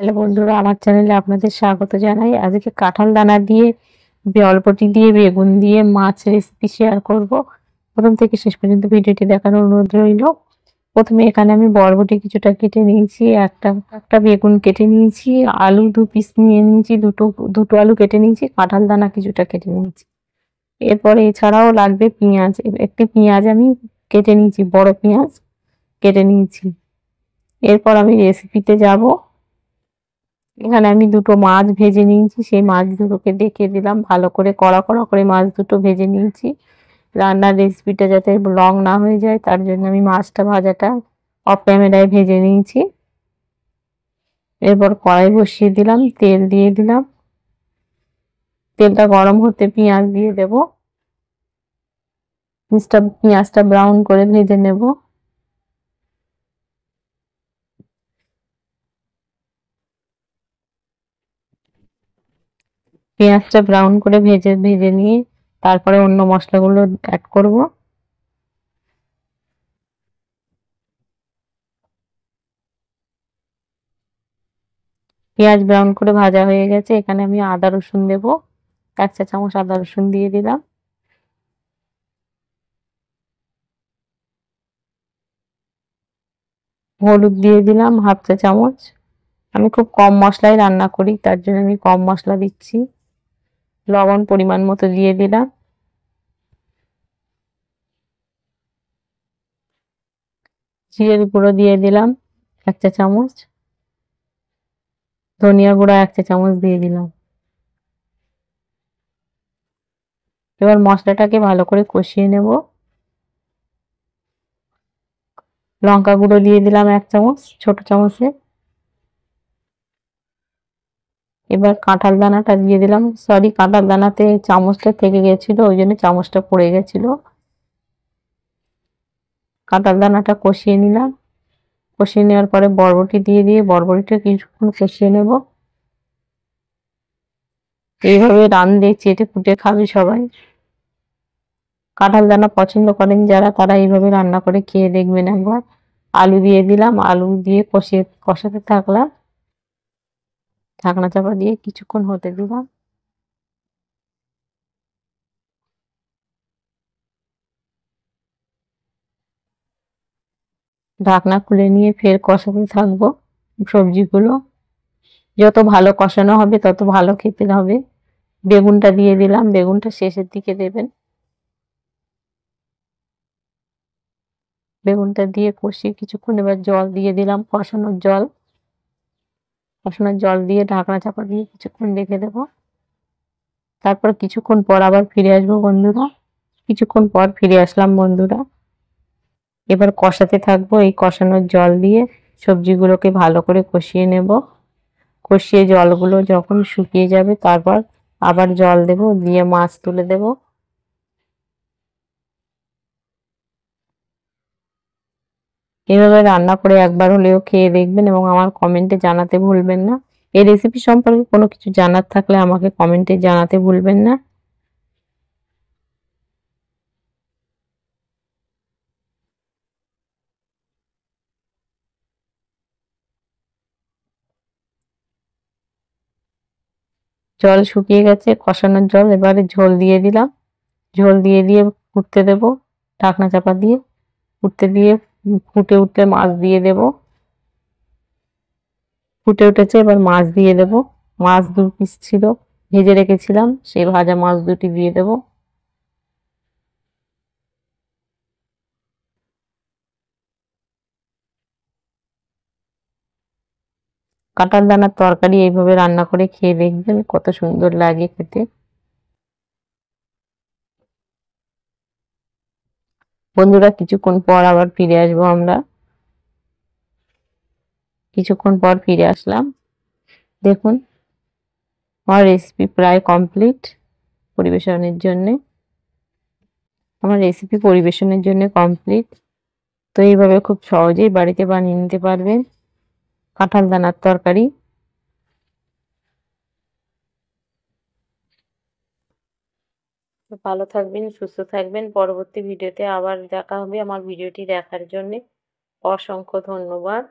Hello বন্ধুরা, আমার চ্যানেলে আপনাদের স্বাগত জানাই। আজকে কাঁঠাল দানা দিয়ে বরবটি দিয়ে বেগুন দিয়ে মাছ রেসিপি শেয়ার করব। প্রথম থেকে শেষ পর্যন্ত ভিডিওটি দেখার অনুরোধ রইল। প্রথমে এখানে আমি বরবটি কিছুটা কেটে নিয়েছি, একটা একটা বেগুন কেটে নিয়েছি, আলু 2 পিস নিয়ে নিয়েছি, দুটো আলু কেটে নিয়েছি, কাঁঠাল দানা কিছুটা কেটে নিয়েছি। এরপরে এছাড়াও লাগবে পেঁয়াজ। একটি পেঁয়াজ আমি কেটে নিয়েছি, বড় পেঁয়াজ কেটে নিয়েছি। এরপর আমি রেসিপিতে যাব। এখানে আমি দুটো মাছ ভেজে নিয়েছি, সেই মাছ দুটোকে দেখিয়ে দিলাম। ভালো করে কড়া কড়া করে মাছ দুটো ভেজে নিয়েছি। রান্নার রেসিপিটা যাতে লং না হয়ে যায় তার জন্য আমি মাছটা ভাজাটা অফ ক্যামেরায় ভেজে নিয়েছি। এরপর কড়াই বসিয়ে দিলাম, তেল দিয়ে দিলাম। তেলটা গরম হতে পেঁয়াজ দিয়ে দেব। পেঁয়াজটা ব্রাউন করে ভেজে নেব। পেঁয়াজটা ব্রাউন করে ভেজে ভেজে নিয়ে তারপরে অন্য মশলাগুলো অ্যাড করব। পেঁয়াজ ব্রাউন করে ভাজা হয়ে গেছে, এখানে আমি আদা রসুন দেব। 1 চা চামচ আদা রসুন দিয়ে দিলাম। হলুদ দিয়ে দিলাম 1/2 চা চামচ। আমি খুব কম মশলায় রান্না করি, তার জন্য আমি কম মশলা দিচ্ছি। লবণ পরিমাণ মতো দিয়ে দিলাম। জিরের গুঁড়ো দিয়ে দিলাম 1 চা চামচ। ধনিয়া গুঁড়ো 1 চা চামচ দিয়ে দিলাম। এবার মশলাটাকে ভালো করে কষিয়ে নেব। লঙ্কা গুঁড়ো দিয়ে দিলাম 1 চামচ, ছোট চামচে। এবার কাঁঠাল দানাটা দিয়ে দিলাম। সরি, কাঁঠাল দানাতে চামচটা থেকে গেছিল, ওই জন্য চামচটা পড়ে গেছিল। কাঁঠাল দানাটা কষিয়ে নিলাম। কষিয়ে নেওয়ার পরে বরবটি দিয়ে বরবটিটা কিছুক্ষণ কষিয়ে নেব। এইভাবে রাঁধলে চেটে পুটে খাবে সবাই। কাঁঠাল দানা পছন্দ করেন যারা, তারা এইভাবে রান্না করে খেয়ে দেখবেন একবার। আলু দিয়ে দিলাম, আলু দিয়ে কষাতে থাকলাম। ঢাকনা চাপা দিয়ে কিছুক্ষণ হতে দিলাম। ঢাকনা খুলে নিয়ে ফের কষাতে থাকবো সবজিগুলো। যত ভালো কষানো হবে তত ভালো খেতে হবে। বেগুনটা দিয়ে দিলাম, বেগুনটা শেষের দিকে দেবেন। বেগুনটা দিয়ে কষিয়ে কিছুক্ষণ এবার জল দিয়ে দিলাম, কষানোর জল দিয়ে ঢাকনা চাপা দিয়ে কিছুক্ষণ রেখে দেবো। তারপর কিছুক্ষণ পর আবার ফিরে আসবো বন্ধুরা। কিছুক্ষণ পর ফিরে আসলাম বন্ধুরা। এবার কষাতে থাকবো, এই কষানোর জল দিয়ে সবজিগুলোকে ভালো করে কষিয়ে নেব। কষিয়ে জলগুলো যখন শুকিয়ে যাবে তারপর আবার জল দেব, দিয়ে মাছ তুলে দেব। এভাবে রান্না করে একবার হলেও খেয়ে দেখবেন এবং আমার কমেন্টে জানাতে ভুলবেন না। এই রেসিপি সম্পর্কে কোনো কিছু জানার থাকলে আমাকে কমেন্টে জানাতে ভুলবেন না। জল শুকিয়ে গেছে, কষানোর জল। এবারে ঝোল দিয়ে দিলাম। ঝোল দিয়ে ফুটতে দেব ঢাকনা চাপা দিয়ে। ফুটতে দিয়ে ফুটে উঠলে মাছ দিয়ে দেব। ফুটে উঠেছে, এবার মাছ দিয়ে দেব। মাছ 2 পিস ছিল, ভেজে রেখেছিলাম, সেই ভাজা মাছ দুটি দিয়ে দেব। কাঁঠাল দানার তরকারি এইভাবে রান্না করে খেয়ে দেখবেন, কত সুন্দর লাগে খেতে। বন্ধুরা, কিছুক্ষণ পর আবার ফিরে আসবো আমরা। কিছুক্ষণ পর ফিরে আসলাম। দেখুন, আমার রেসিপি প্রায় কমপ্লিট পরিবেশনের জন্য। আমার রেসিপি পরিবেশনের জন্য কমপ্লিট। তো এইভাবে খুব সহজেই বাড়িতে বানিয়ে নিতে পারবেন কাঁঠাল দানার তরকারি। ভালো থাকবেন, সুস্থ থাকবেন। পরবর্তী ভিডিওতে আবার দেখা হবে। আমার ভিডিওটি দেখার জন্য অসংখ্য ধন্যবাদ।